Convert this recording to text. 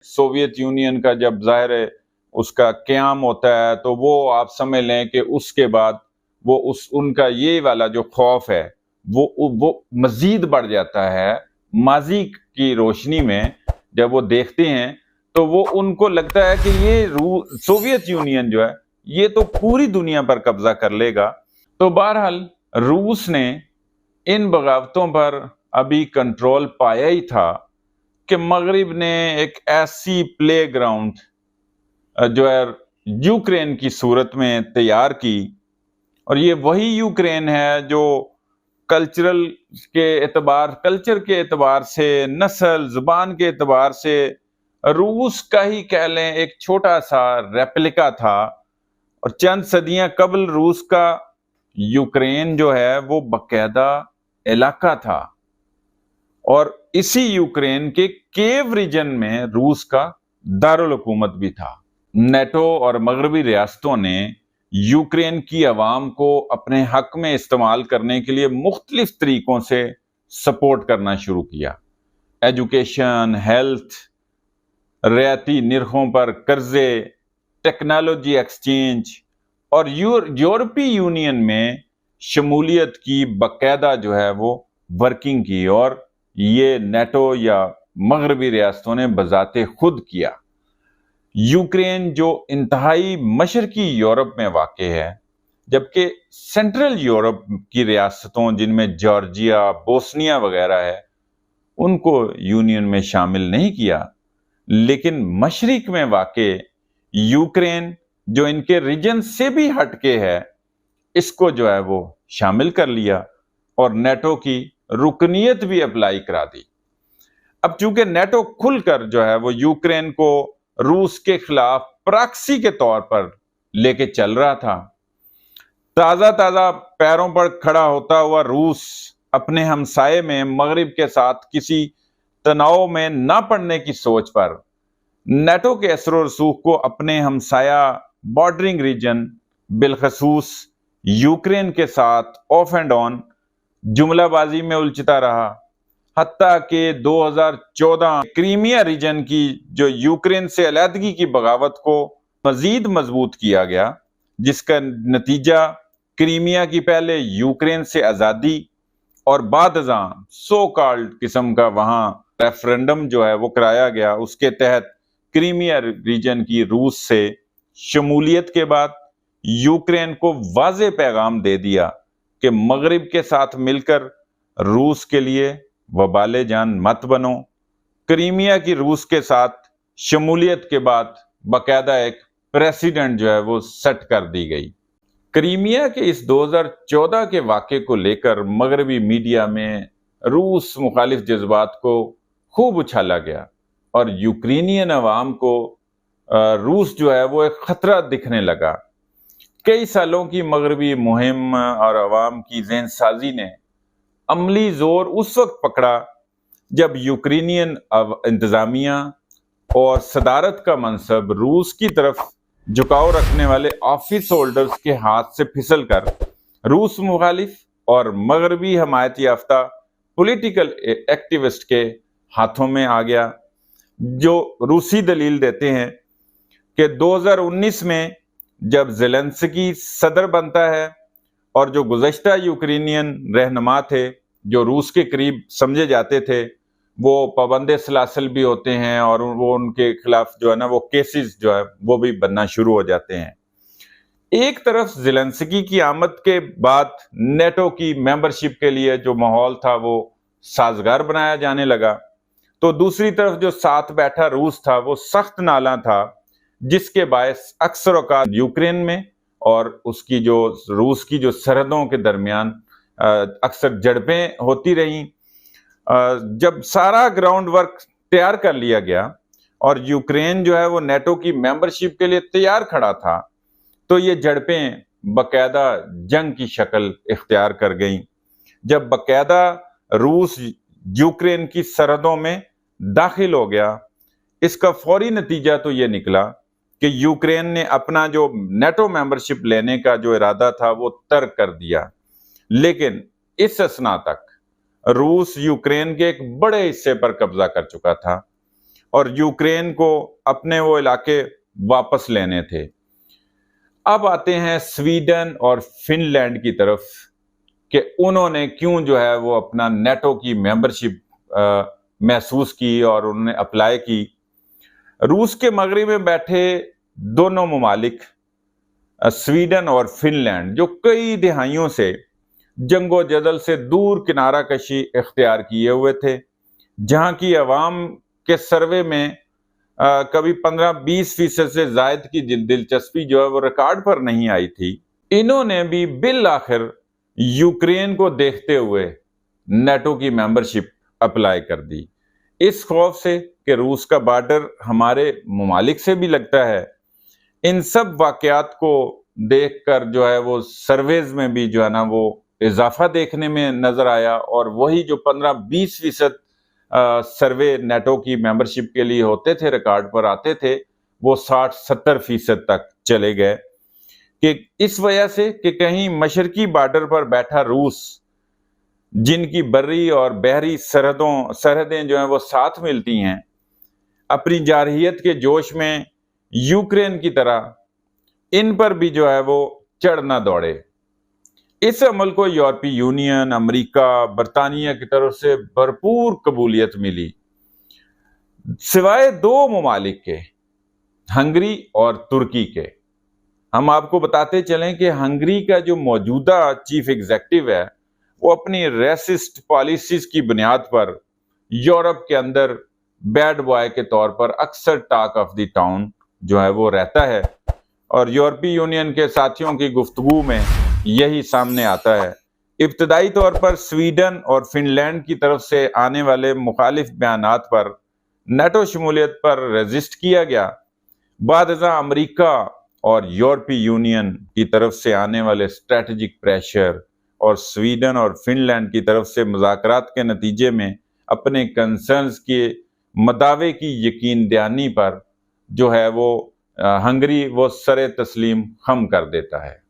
Soviet union का जब ज़ाहिर है उसका क़याम होता है, तो वो आप समझ लें कि उसके बाद वो उनका ये वाला जो खौफ है वो मज़ीद बढ़ जाता है। माज़ी की रोशनी में जब वो देखते हैं तो वो उनको लगता है कि ये सोवियत यूनियन जो है ये तो पूरी दुनिया पर कब्जा कर लेगा। तो बहरहाल रूस ने इन बगावतों पर अभी कंट्रोल पाया ही था कि मगरिब ने एक ऐसी प्ले ग्राउंड जो है यूक्रेन की सूरत में तैयार की, और ये वही यूक्रेन है जो कल्चर के एतबार से, नस्ल ज़ुबान के एतबार से रूस का ही कह लें एक छोटा सा रेप्लिका था। और चंद सदियां कबल रूस का यूक्रेन जो है वो बाकायदा इलाका था, और इसी यूक्रेन के केव रीजन में रूस का दारुल हुकूमत भी था। नेटो और मगरबी रियासतों ने यूक्रेन की आवाम को अपने हक में इस्तेमाल करने के लिए मुख्तलिफ तरीकों से सपोर्ट करना शुरू किया। एजुकेशन, हेल्थ, रियायती निर्खों पर कर्जे, टेक्नोलॉजी एक्सचेंज और यूरोपीय यूनियन में शमूलियत की बाकायदा जो है वो वर्किंग की, और ये नेटो या मगरबी रियासतों ने बजाते खुद किया। यूक्रेन जो इंतहाई मशरकी यूरोप में वाक़ है, जबकि सेंट्रल यूरोप की रियासतों जिनमें जॉर्जिया, बोस्निया वगैरह है, उनको यूनियन में शामिल नहीं किया। लेकिन मशरिक में वाक़ यूक्रेन जो इनके रीजन से भी हटके है, इसको जो है वो शामिल कर लिया और नेटो की रुकनियत भी अप्लाई करा दी। अब चूंकि नेटो खुलकर जो है वो यूक्रेन को रूस के खिलाफ प्रॉक्सी के तौर पर लेके चल रहा था, ताजा पैरों पर खड़ा होता हुआ रूस अपने हमसाये में मगरिब के साथ किसी तनाव में ना पड़ने की सोच पर नेटो के असर और रसूख को अपने हमसाया बॉर्डरिंग रीजन बिलखसूस यूक्रेन के साथ ऑफ एंड ऑन जुमलाबाजी में उलझता रहा। हत्ता के 2014 क्रीमिया रीजन की जो यूक्रेन से अलहदगी की बगावत को मजीद मजबूत किया गया, जिसका नतीजा क्रीमिया की पहले यूक्रेन से आज़ादी और बाद सो कॉल्ड किस्म का वहां रेफरेंडम जो है वो कराया गया। उसके तहत क्रीमिया रीजन की रूस से शमूलियत के बाद यूक्रेन को वाज़े पैगाम दे दिया कि मगरिब के साथ मिलकर रूस के लिए वबाले जान मत बनो। क्रीमिया की रूस के साथ शमूलियत के बाद बाकायदा एक प्रेसिडेंट जो है वो सेट कर दी गई। क्रीमिया के इस 2014 के वाक़े को लेकर मगरबी मीडिया में रूस मुखालिफ जज्बात को खूब उछाला गया और यूक्रेनियन अवाम को रूस जो है वो एक खतरा दिखने लगा। कई सालों की मगरबी मुहिम और अवाम की ज़हन साजी ने अमली जोर उस वक्त पकड़ा जब यूक्रेनियन इंतजामिया और सदारत का मनसब रूस की तरफ झुकाव रखने वाले ऑफिस होल्डर्स के हाथ से फिसल कर रूस मुखालिफ और मगरबी हमायत याफ्ता पॉलिटिकल एक्टिविस्ट के हाथों में आ गया, जो रूसी दलील देते हैं कि 2019 में जब ज़ेलेंस्की सदर बनता है और जो गुज़श्ता यूक्रेनियन रहनुमा थे जो रूस के करीब समझे जाते थे, वो पाबंदे सलासल भी होते हैं और वो उनके खिलाफ जो है ना वो केसेस जो है वो भी बनना शुरू हो जाते हैं। एक तरफ ज़ेलेंस्की की आमद के बाद नेटो की मेंबरशिप के लिए जो माहौल था वो साजगार बनाया जाने लगा, तो दूसरी तरफ जो साथ बैठा रूस था वो सख्त नाला था, जिसके बायस अक्सर औकात यूक्रेन में और उसकी जो रूस की जो सरहदों के दरमियान अक्सर झड़पें होती रहीं। जब सारा ग्राउंड वर्क तैयार कर लिया गया और यूक्रेन जो है वो नेटो की मेंबरशिप के लिए तैयार खड़ा था, तो ये झड़पें बाकायदा जंग की शक्ल इख्तियार कर गईं। जब बाकायदा रूस यूक्रेन की सरहदों में दाखिल हो गया, इसका फौरी नतीजा तो ये निकला कि यूक्रेन ने अपना जो नेटो मेंबरशिप लेने का जो इरादा था वो तर्क कर दिया। लेकिन इस असना तक रूस यूक्रेन के एक बड़े हिस्से पर कब्जा कर चुका था اور یوکرین کو اپنے وہ علاقے واپس لینے تھے۔ اب آتے ہیں سویڈن اور فن لینڈ کی طرف کہ انہوں نے کیوں جو ہے وہ اپنا نیٹو کی ممبرشپ محسوس کی اور انہوں نے اپلائی کی۔ روس کے مغرب میں بیٹھے دونوں ممالک سویڈن اور فن لینڈ جو کئی دہائیوں سے جنگ و جدل سے دور کنارہ کشی اختیار کیے ہوئے تھے، جہاں کی عوام کے سروے میں کبھی 15-20% سے زائد کی دلچسپی جو ہے وہ ریکارڈ پر نہیں آئی تھی، انہوں نے بھی بالآخر یوکرین کو دیکھتے ہوئے نیٹو کی ممبرشپ اپلائی کر دی، اس خوف سے کہ روس کا بارڈر ہمارے ممالک سے بھی لگتا ہے۔ ان سب واقعات کو دیکھ کر جو ہے وہ سرویز میں بھی جو ہے نا وہ اضافہ دیکھنے میں نظر آیا، اور وہی جو 15-20% سروے نیٹو کی ممبرشپ کے لیے ہوتے تھے، ریکارڈ پر آتے تھے، وہ 60-70% تک چلے گئے، کہ اس وجہ سے کہ کہیں مشرقی بارڈر پر بیٹھا روس، جن کی بری اور بحری سرحدیں جو ہیں وہ ساتھ ملتی ہیں، اپنی جارحیت کے جوش میں یوکرین کی طرح ان پر بھی جو ہے وہ چڑھ نہ دوڑے۔ اس عمل کو یورپی یونین، امریکہ، برطانیہ کی طرف سے بھرپور قبولیت ملی، سوائے دو ممالک کے، ہنگری اور ترکی کے۔ ہم آپ کو بتاتے چلیں کہ ہنگری کا جو موجودہ چیف ایگزیکٹو ہے، وہ اپنی ریسسٹ پالیسیز کی بنیاد پر یورپ کے اندر بیڈ بوائے کے طور پر اکثر ٹاک آف دی ٹاؤن جو ہے وہ رہتا ہے، اور یورپی یونین کے ساتھیوں کی گفتگو میں یہی سامنے آتا ہے۔ ابتدائی طور پر سویڈن اور فن لینڈ کی طرف سے آنے والے مخالف بیانات پر نیٹو شمولیت پر ریزسٹ کیا گیا، بعد ازاں امریکہ اور یورپی یونین کی طرف سے آنے والے اسٹریٹجک پریشر اور سویڈن اور فن لینڈ کی طرف سے مذاکرات کے نتیجے میں اپنے کنسرنز کے مداوے کی یقین دہانی پر جو ہے وہ ہنگری وہ سر تسلیم خم کر دیتا ہے۔